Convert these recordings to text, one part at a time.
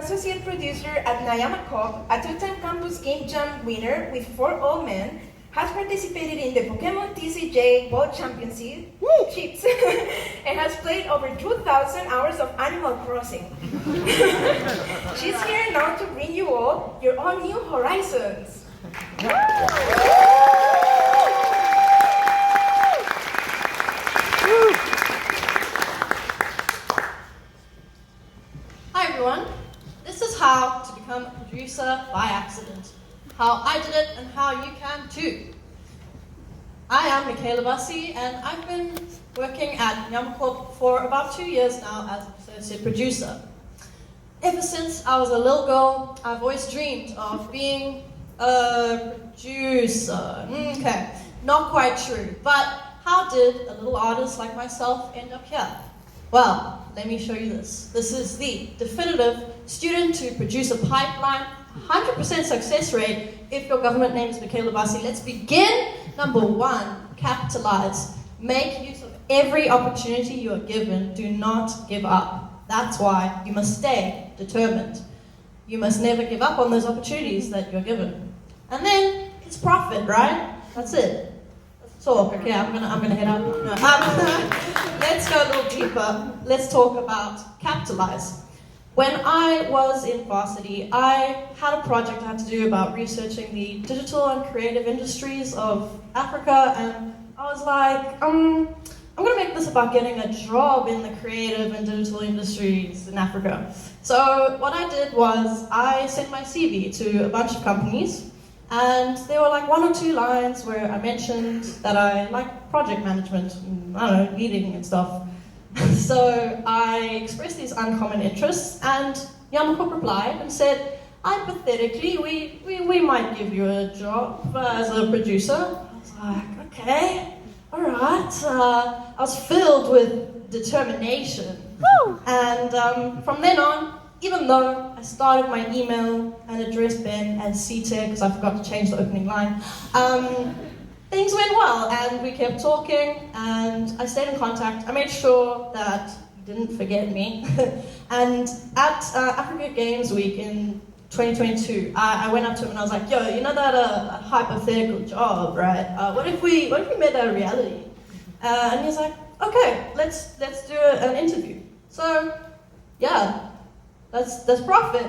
associate producer at Nayama, a two-time campus game jam winner with 4 All Men, has participated in the Pokemon TCG World Championships and has played over 2,000 hours of Animal Crossing. She's here now to bring you all your own new horizons. Hi everyone, this is how to become a producer by accident. How I did it and how you can too. I am Michaela Bussey and I've been working at Nyamakop for about 2 years now as an associate producer. Ever since I was a little girl, I've always dreamed of being a producer. Okay, not quite true, but how did a little artist like myself end up here? Well, let me show you this. This is the definitive student to producer pipeline, 100% success rate if your government name is Michaela Bussey. Let's begin. Number 1, capitalize. Make use of every opportunity you are given. Do not give up. That's why you must stay determined. You must never give up on those opportunities that you're given. And then it's profit, right? That's it. Talk. Okay, I'm gonna head out. No. Let's go a little deeper. Let's talk about capitalize. When I was in varsity, I had a project I had to do about researching the digital and creative industries of Africa, and I was like, I'm gonna make this about getting a job in the creative and digital industries in Africa. So what I did was I sent my CV to a bunch of companies, and there were like 1 or 2 lines where I mentioned that I like project management, and, I don't know, leading and stuff. So I expressed these uncommon interests, and Nyamakop replied and said, hypothetically, we might give you a job as a producer. I was like, okay, all right. I was filled with determination. Woo! And from then on, even though I started my email and addressed Ben as CTEC because I forgot to change the opening line, things went well and we kept talking and I stayed in contact. I made sure that he didn't forget me. And at Africa Games Week in 2022, I went up to him and I was like, yo, you know that hypothetical job, right? What if we made that a reality? And he's like, okay, let's do an interview. So, yeah. That's profit.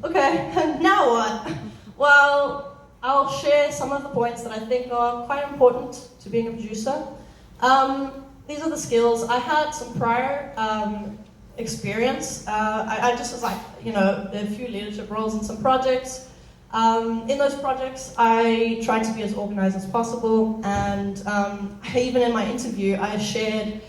Okay, and now what? Well, I'll share some of the points that I think are quite important to being a producer. These are the skills. I had some prior experience. I just was like, a few leadership roles in some projects. In those projects, I tried to be as organized as possible, and even in my interview, I shared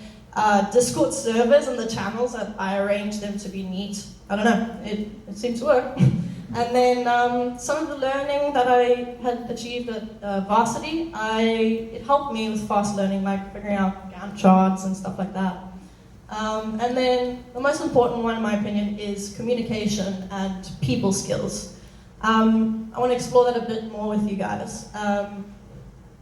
Discord servers and the channels, and I arranged them to be neat. I don't know, it seemed to work. And then some of the learning that I had achieved at varsity, it helped me with fast learning, like figuring out Gantt charts and stuff like that. And then the most important one, in my opinion, is communication and people skills. I want to explore that a bit more with you guys.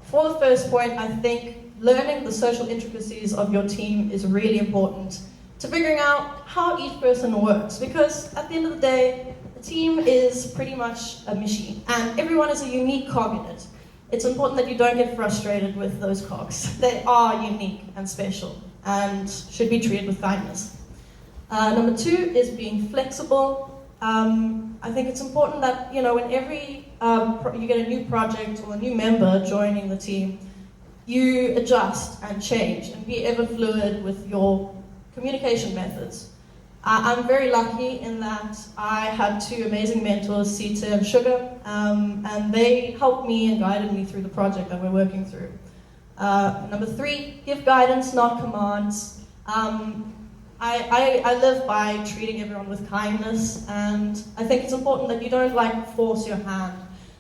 For the first point, I think learning the social intricacies of your team is really important to figuring out how each person works, because at the end of the day, the team is pretty much a machine, and everyone is a unique cog in it. It's important that you don't get frustrated with those cogs. They are unique and special, and should be treated with kindness. Number 2 is being flexible. I think it's important that, whenever you get a new project or a new member joining the team, you adjust and change and be ever fluid with your communication methods. I'm very lucky in that I had 2 amazing mentors, Sita and Sugar, and they helped me and guided me through the project that we're working through. Number 3, give guidance, not commands. I live by treating everyone with kindness, and I think it's important that you don't force your hand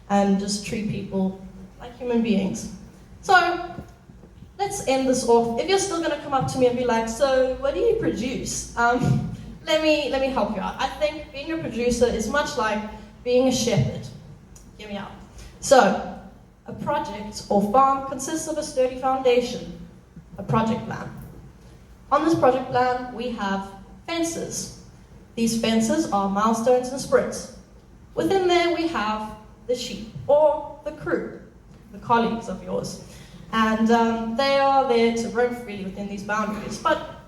and just treat people like human beings. So, let's end this off. If you're still going to come up to me and be like, so what do you produce? Let me help you out. I think being a producer is much like being a shepherd. Hear me out. So, a project or farm consists of a sturdy foundation, a project plan. On this project plan, we have fences. These fences are milestones and sprints. Within there we have the sheep, or the crew, the colleagues of yours. And they are there to roam freely within these boundaries. But,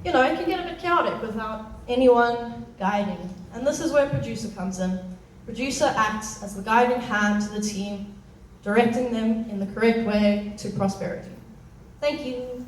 you know, it can get a bit chaotic without anyone guiding. And this is where producer comes in. Producer acts as the guiding hand to the team, directing them in the correct way to prosperity. Thank you.